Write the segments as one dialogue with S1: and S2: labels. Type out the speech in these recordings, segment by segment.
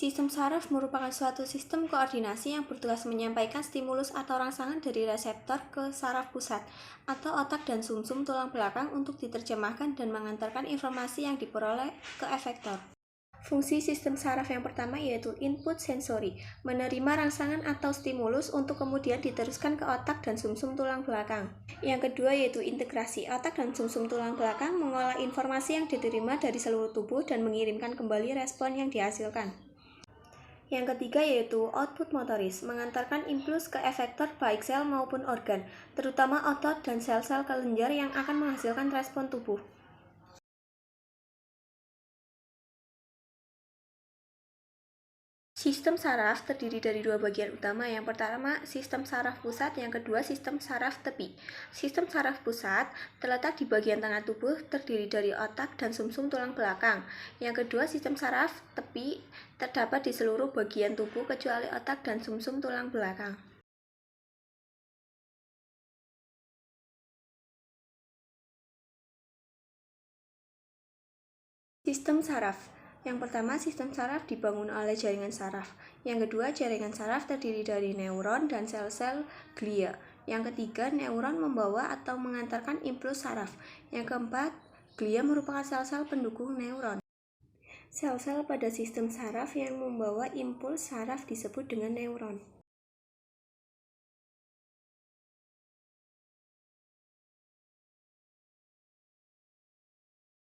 S1: Sistem saraf merupakan suatu sistem koordinasi yang bertugas menyampaikan stimulus atau rangsangan dari reseptor ke saraf pusat atau otak dan sumsum tulang belakang untuk diterjemahkan dan mengantarkan informasi yang diperoleh ke efektor. Fungsi sistem saraf yang pertama yaitu input sensori, menerima rangsangan atau stimulus untuk kemudian diteruskan ke otak dan sumsum tulang belakang. Yang kedua yaitu integrasi, otak dan sumsum tulang belakang mengolah informasi yang diterima dari seluruh tubuh dan mengirimkan kembali respon yang dihasilkan. Yang ketiga yaitu output motoris, mengantarkan impuls ke efektor baik sel maupun organ, terutama otot dan sel-sel kelenjar yang akan menghasilkan respon tubuh. Sistem saraf terdiri dari dua bagian utama. Yang pertama, sistem saraf pusat, yang kedua, sistem saraf tepi. Sistem saraf pusat terletak di bagian tengah tubuh, terdiri dari otak dan sumsum tulang belakang. Yang kedua, sistem saraf tepi terdapat di seluruh bagian tubuh kecuali otak dan sumsum tulang belakang. Sistem saraf. Yang pertama, sistem saraf dibangun oleh jaringan saraf. Yang kedua, jaringan saraf terdiri dari neuron dan sel-sel glia. Yang ketiga, neuron membawa atau mengantarkan impuls saraf. Yang keempat, glia merupakan sel-sel pendukung neuron. Sel-sel pada sistem saraf yang membawa impuls saraf disebut dengan neuron.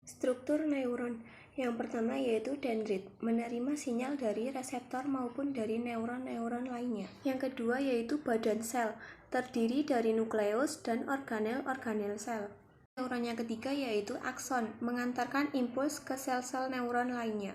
S1: Struktur neuron. Yang pertama yaitu dendrit, menerima sinyal dari reseptor maupun dari neuron-neuron lainnya. Yang kedua yaitu badan sel, terdiri dari nukleus dan organel-organel sel. Neuron yang ketiga yaitu akson, mengantarkan impuls ke sel-sel neuron lainnya.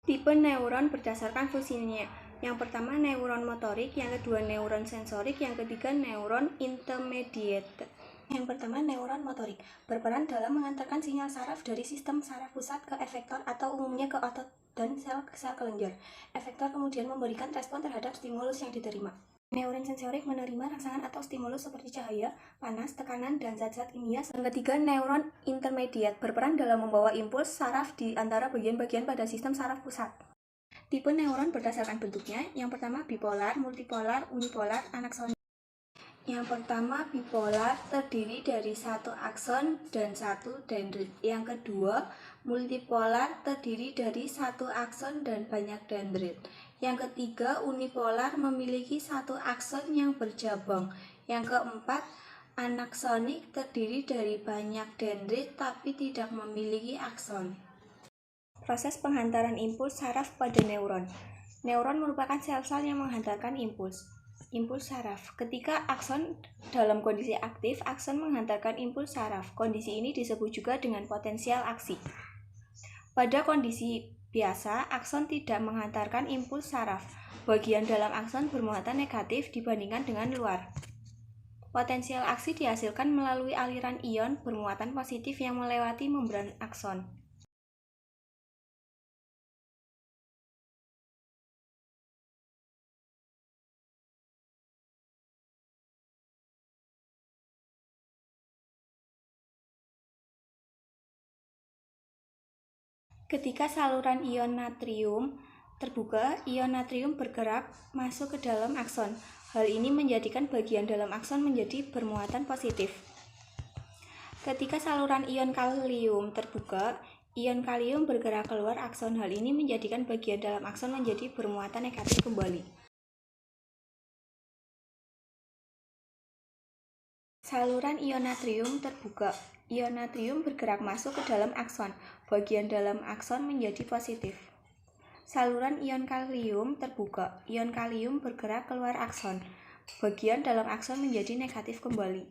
S1: Tipe neuron berdasarkan fungsinya. Yang pertama neuron motorik, yang kedua neuron sensorik, yang ketiga neuron intermediate. Yang pertama neuron motorik, berperan dalam mengantarkan sinyal saraf dari sistem saraf pusat ke efektor atau umumnya ke otot dan sel kelenjar. Efektor kemudian memberikan respon terhadap stimulus yang diterima. Neuron sensorik menerima rangsangan atau stimulus seperti cahaya, panas, tekanan, dan zat-zat kimia. Yang ketiga, neuron intermediate berperan dalam membawa impuls saraf di antara bagian-bagian pada sistem saraf pusat. Tipe neuron berdasarkan bentuknya. Yang pertama bipolar, multipolar, unipolar, anaksonik. Yang pertama bipolar terdiri dari satu akson dan satu dendrit. Yang kedua multipolar terdiri dari satu akson dan banyak dendrit. Yang ketiga unipolar memiliki satu akson yang berjabang. Yang keempat anaksonik terdiri dari banyak dendrit tapi tidak memiliki akson. Proses penghantaran impuls saraf pada neuron. Neuron merupakan sel-sel yang menghantarkan impuls saraf. Ketika akson dalam kondisi aktif, akson menghantarkan impuls saraf. Kondisi ini disebut juga dengan potensial aksi. Pada kondisi biasa, akson tidak menghantarkan impuls saraf. Bagian dalam akson bermuatan negatif dibandingkan dengan luar. Potensial aksi dihasilkan melalui aliran ion bermuatan positif yang melewati membran akson. Ketika saluran ion natrium terbuka, ion natrium bergerak masuk ke dalam akson. Hal ini menjadikan bagian dalam akson menjadi bermuatan positif. Ketika saluran ion kalium terbuka, ion kalium bergerak keluar akson. Hal ini menjadikan bagian dalam akson menjadi bermuatan negatif kembali. Saluran ion natrium terbuka. Ion natrium bergerak masuk ke dalam akson. Bagian dalam akson menjadi positif. Saluran ion kalium terbuka. Ion kalium bergerak keluar akson. Bagian dalam akson menjadi negatif kembali.